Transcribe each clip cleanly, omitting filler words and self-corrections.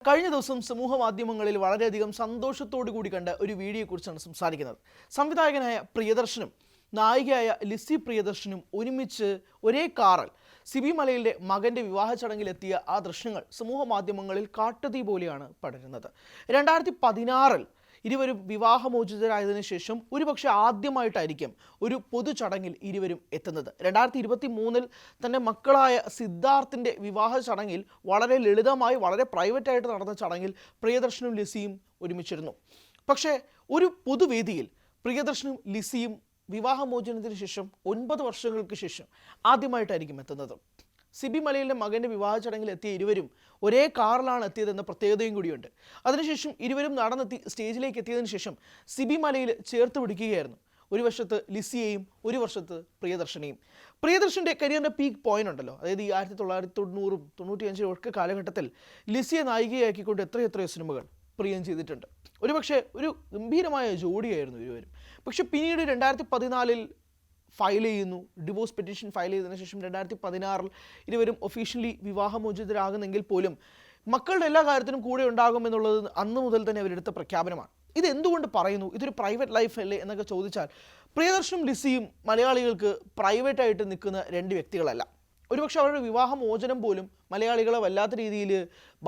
കഴിഞ്ഞ ദിവസം സമൂഹ മാധ്യമങ്ങളിൽ വളരെയധികം സന്തോഷത്തോടു കൂടി കണ്ട ഒരു വീഡിയോയെക്കുറിച്ചാണ് സംസാരിക്കുന്നത്. സംവിധായകനായ പ്രിയദർശനും നായികയായ ലിസി പ്രിയദർശനും ഒരുമിച്ച് ഒരേ കാറിൽ സിബി മലയിലെ മകൻ്റെ വിവാഹ ചടങ്ങിലെത്തിയ ആ ദൃശ്യങ്ങൾ സമൂഹ മാധ്യമങ്ങളിൽ കാട്ടുതീ പോലെയാണ് പടരുന്നത്. 2016 ഇരുവരും വിവാഹമോചിതരായതിനു ശേഷം ഒരുപക്ഷെ ആദ്യമായിട്ടായിരിക്കും ഒരു പൊതു ചടങ്ങിൽ ഇരുവരും എത്തുന്നത്. 2023 തൻ്റെ മക്കളായ സിദ്ധാർത്ഥിൻ്റെ വിവാഹ ചടങ്ങിൽ വളരെ ലളിതമായി വളരെ പ്രൈവറ്റായിട്ട് നടന്ന ചടങ്ങിൽ പ്രിയദർശനും ലിസിയും ഒരുമിച്ചിരുന്നു. പക്ഷേ ഒരു പൊതുവേദിയിൽ പ്രിയദർശനും ലിസിയും വിവാഹമോചനത്തിന് ശേഷം 9 വർഷങ്ങൾക്ക് ശേഷം ആദ്യമായിട്ടായിരിക്കും എത്തുന്നത്. സിബി മലയിലെ മകൻ്റെ വിവാഹ ചടങ്ങിൽ എത്തിയ ഇരുവരും ഒരേ കാറിലാണ് എത്തിയതെന്ന പ്രത്യേകതയും കൂടിയുണ്ട്. അതിനുശേഷം ഇരുവരും നടന്നെത്തി സ്റ്റേജിലേക്ക് എത്തിയതിനു ശേഷം സിബി മലയിൽ ചേർത്ത് പിടിക്കുകയായിരുന്നു. ഒരു വശത്ത് ലിസിയെയും ഒരു വശത്ത് പ്രിയദർശനെയും. പ്രിയദർശൻ്റെ കരിയറിൻ്റെ പീക്ക് പോയിന്റ് ഉണ്ടല്ലോ, അതായത് ഈ 1990 95 ഒക്കെ കാലഘട്ടത്തിൽ ലിസിയെ നായികയാക്കിക്കൊണ്ട് എത്രയെത്രയോ സിനിമകൾ പ്രിയം ചെയ്തിട്ടുണ്ട്. ഒരുപക്ഷെ ഒരു ഗംഭീരമായ ജോഡിയായിരുന്നു ഇരുവരും. പക്ഷെ പിന്നീട് 2014 ഫയൽ ചെയ്യുന്നു, ഡിവോഴ്സ് പെറ്റീഷൻ ഫയൽ ചെയ്തതിനു ശേഷം 2016 ഇരുവരും ഒഫീഷ്യലി വിവാഹമോചിതരാകുന്നെങ്കിൽ പോലും മക്കളുടെ എല്ലാ കാര്യത്തിനും കൂടെ ഉണ്ടാകുമെന്നുള്ളത് അന്ന് മുതൽ തന്നെ അവരെടുത്ത പ്രഖ്യാപനമാണ്. ഇത് എന്തുകൊണ്ട് പറയുന്നു? ഇതൊരു പ്രൈവറ്റ് ലൈഫ് അല്ലേ എന്നൊക്കെ ചോദിച്ചാൽ പ്രിയദർശനും ലിസിയും മലയാളികൾക്ക് പ്രൈവറ്റായിട്ട് നിൽക്കുന്ന രണ്ട് വ്യക്തികളല്ല. ഒരുപക്ഷെ അവരുടെ വിവാഹമോചനം പോലും മലയാളികളെ വല്ലാത്ത രീതിയിൽ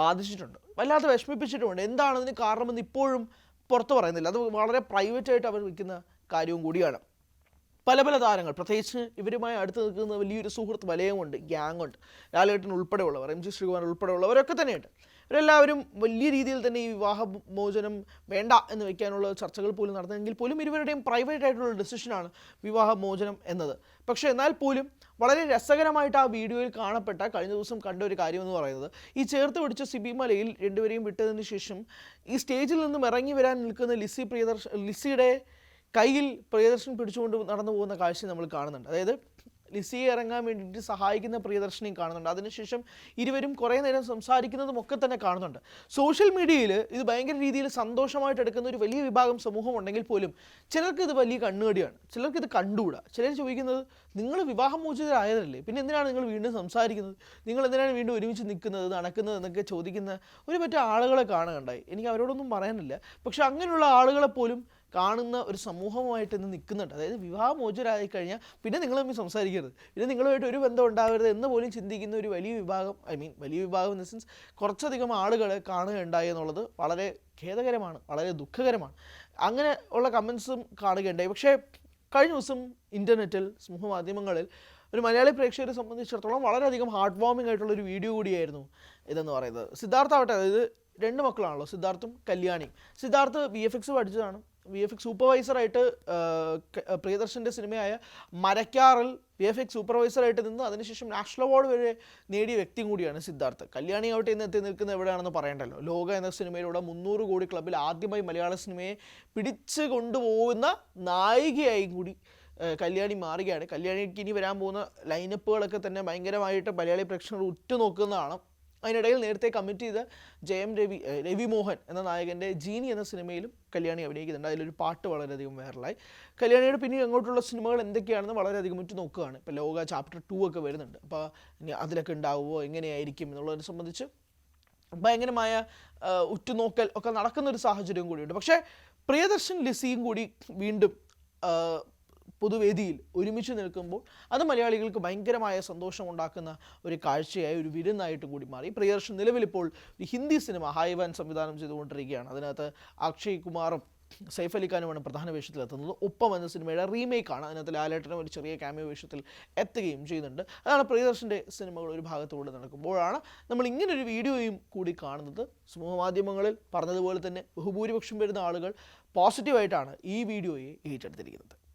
ബാധിച്ചിട്ടുണ്ട്, വല്ലാതെ വിഷമിപ്പിച്ചിട്ടുമുണ്ട്. എന്താണ് അതിന് കാരണമെന്ന് ഇപ്പോഴും പുറത്തു പറയുന്നില്ല. അത് വളരെ പ്രൈവറ്റായിട്ട് അവർ നിൽക്കുന്ന കാര്യവും കൂടിയാണ്. പല താരങ്ങൾ, പ്രത്യേകിച്ച് ഇവരുമായി അടുത്ത് നിൽക്കുന്ന വലിയൊരു സുഹൃത്ത് വലയമുണ്ട്, ഗ്യാങ്ങുണ്ട്. ലാലേട്ടൻ ഉൾപ്പെടെയുള്ളവർ, എം ജി ശ്രീകുമാർ ഉൾപ്പെടെയുള്ളവരൊക്കെ തന്നെയുണ്ട്. ഇവരെല്ലാവരും വലിയ രീതിയിൽ തന്നെ ഈ വിവാഹമോചനം വേണ്ട എന്ന് വയ്ക്കാനുള്ള ചർച്ചകൾ പോലും നടന്നെങ്കിൽ പോലും ഇരുവരുടെയും പ്രൈവറ്റ് ആയിട്ടുള്ള ഡിസിഷനാണ് വിവാഹമോചനം എന്നത്. പക്ഷേ എന്നാൽ പോലും വളരെ രസകരമായിട്ട് ആ വീഡിയോയിൽ കാണപ്പെട്ട കഴിഞ്ഞ ദിവസം കണ്ട ഒരു കാര്യം എന്ന് പറയുന്നത്, ഈ ചേർത്ത് പിടിച്ച സിബി മലയിൽ രണ്ടുപേരെയും വിട്ടതിന് ശേഷം ഈ സ്റ്റേജിൽ നിന്നും ഇറങ്ങി വരാൻ നിൽക്കുന്ന ലിസിയുടെ കയ്യിൽ പ്രിയദർശൻ പിടിച്ചുകൊണ്ട് നടന്നു പോകുന്ന കാഴ്ച നമ്മൾ കാണുന്നുണ്ട്. അതായത് ലിസിയെ ഇറങ്ങാൻ വേണ്ടിയിട്ട് സഹായിക്കുന്ന പ്രിയദർശനെയും കാണുന്നുണ്ട്. അതിനുശേഷം ഇരുവരും കുറേ നേരം സംസാരിക്കുന്നതും ഒക്കെ തന്നെ കാണുന്നുണ്ട്. സോഷ്യൽ മീഡിയയിൽ ഇത് ഭയങ്കര രീതിയിൽ സന്തോഷമായിട്ട് എടുക്കുന്ന ഒരു വലിയ വിഭാഗം സമൂഹം ഉണ്ടെങ്കിൽ പോലും ചിലർക്ക് ഇത് വലിയ കണ്ണുകടിയാണ്, ചിലർക്ക് ഇത് കണ്ടുകൂടാ. ചിലർ ചോദിക്കുന്നത്, നിങ്ങൾ വിവാഹമോചിതരായതല്ലേ, പിന്നെ എന്തിനാണ് നിങ്ങൾ വീണ്ടും സംസാരിക്കുന്നത്, നിങ്ങൾ എന്തിനാണ് വീണ്ടും ഒരുമിച്ച് നിൽക്കുന്നത്, നടക്കുന്നത് എന്നൊക്കെ ചോദിക്കുന്ന ഒരു മറ്റു ആളുകളെ കാണുകയുണ്ടായി. എനിക്ക് അവരോടൊന്നും പറയാനില്ല. പക്ഷെ അങ്ങനെയുള്ള ആളുകളെ പോലും കാണുന്ന ഒരു സമൂഹമായിട്ട് ഇന്ന് നിൽക്കുന്നുണ്ട്. അതായത് വിവാഹമോചിതരായി കഴിഞ്ഞാൽ പിന്നെ നിങ്ങൾ തമ്മിൽ സംസാരിക്കരുത്, പിന്നെ നിങ്ങളുമായിട്ട് ഒരു ബന്ധം ഉണ്ടാവരുത് എന്ന് പോലും ചിന്തിക്കുന്ന ഒരു വലിയ വിഭാഗം, വലിയ വിഭാഗം ഇൻ ദ സെൻസ് കുറച്ചധികം ആളുകളെ കാണുകയുണ്ടായി എന്നുള്ളത് വളരെ ഖേദകരമാണ്, വളരെ ദുഃഖകരമാണ്. അങ്ങനെ ഉള്ള കമൻസും കാണുകയുണ്ടായി. പക്ഷേ കഴിഞ്ഞ ദിവസം ഇൻ്റർനെറ്റിൽ, സമൂഹ മാധ്യമങ്ങളിൽ ഒരു മലയാളി പ്രേക്ഷകരെ സംബന്ധിച്ചിടത്തോളം വളരെയധികം ഹാർട്ട് വാമിംഗ് ആയിട്ടുള്ളൊരു വീഡിയോ കൂടിയായിരുന്നു ഇതെന്ന് പറയുന്നത്. സിദ്ധാർത്ഥാവട്ടെ, അതായത് 2 മക്കളാണല്ലോ, സിദ്ധാർത്ഥും കല്യാണിയും. സിദ്ധാർത്ഥ് VFX പഠിച്ചതാണ്. VFX സൂപ്പർവൈസറായിട്ട് പ്രിയദർശൻ്റെ സിനിമയായ മരക്കാറിൽ VFX സൂപ്പർവൈസറായിട്ട് നിന്ന് അതിനുശേഷം നാഷണൽ അവാർഡ് വരെ നേടിയ വ്യക്തിയും കൂടിയാണ് സിദ്ധാർത്ഥ്. കല്യാണി ആവട്ടെ ഇന്ന് എത്തി നിൽക്കുന്നത് എവിടെയാണെന്ന് പറയണ്ടല്ലോ. ലോക എന്ന സിനിമയിലൂടെ 300 കോടി ക്ലബ്ബിൽ ആദ്യമായി മലയാള സിനിമയെ പിടിച്ച് കൊണ്ടുപോകുന്ന നായികയായും കൂടി കല്യാണി മാറുകയാണ്. കല്യാണിക്ക് ഇനി വരാൻ പോകുന്ന ലൈനപ്പുകളൊക്കെ തന്നെ ഭയങ്കരമായിട്ട് മലയാളി പ്രേക്ഷകർ ഉറ്റുനോക്കുന്നതാണ്. അതിനിടയിൽ നേരത്തെ കമ്മിറ്റ് ചെയ്ത രവി മോഹൻ എന്ന നായകൻ്റെ ജീനി എന്ന സിനിമയിലും കല്യാണി അഭിനയിക്കുന്നുണ്ട്. അതിലൊരു പാട്ട് വളരെയധികം വൈറലായി. കല്യാണിയുടെ പിന്നീട് അങ്ങോട്ടുള്ള സിനിമകൾ എന്തൊക്കെയാണെന്ന് വളരെയധികം നോക്കുകയാണ്. ഇപ്പോൾ ലോക ചാപ്റ്റർ 2 ഒക്കെ വരുന്നുണ്ട്. അപ്പോൾ അതിലൊക്കെ ഉണ്ടാവുമോ, എങ്ങനെയായിരിക്കും എന്നുള്ളതിനെ സംബന്ധിച്ച് ഭയങ്കരമായ ഉറ്റുനോക്കൽ ഒക്കെ നടക്കുന്നൊരു സാഹചര്യം കൂടിയുണ്ട്. പക്ഷേ പ്രിയദർശൻ ലിസിയും കൂടി വീണ്ടും പൊതുവേദിയിൽ ഒരുമിച്ച് നിൽക്കുമ്പോൾ അത് മലയാളികൾക്ക് ഭയങ്കരമായ സന്തോഷം ഉണ്ടാക്കുന്ന ഒരു കാഴ്ചയായി, ഒരു വിരുന്നായിട്ടും കൂടി മാറി. പ്രിയദർശൻ നിലവിലിപ്പോൾ ഒരു ഹിന്ദി സിനിമ ഹായ്വാൻ സംവിധാനം ചെയ്തുകൊണ്ടിരിക്കുകയാണ്. അതിനകത്ത് അക്ഷയ് കുമാറും സൈഫ് അലി ഖാനുമാണ് പ്രധാന വേഷത്തിലെത്തുന്നത്. ഒപ്പം എന്ന സിനിമയുടെ റീമേക്കാണ്. അതിനകത്ത് ലാലേട്ടനും ഒരു ചെറിയ ക്യാമിയോ വേഷത്തിൽ എത്തുകയും ചെയ്യുന്നുണ്ട്. അതാണ് പ്രിയദർശൻ്റെ സിനിമകൾ ഒരു ഭാഗത്തുകൂടെ നടക്കുമ്പോഴാണ് നമ്മൾ ഇങ്ങനൊരു വീഡിയോയും കൂടി കാണുന്നത്. സമൂഹ മാധ്യമങ്ങളിൽ പറഞ്ഞതുപോലെ തന്നെ ബഹുഭൂരിപക്ഷം വരുന്ന ആളുകൾ പോസിറ്റീവായിട്ടാണ് ഈ വീഡിയോയെ ഏറ്റെടുത്തിരിക്കുന്നത്.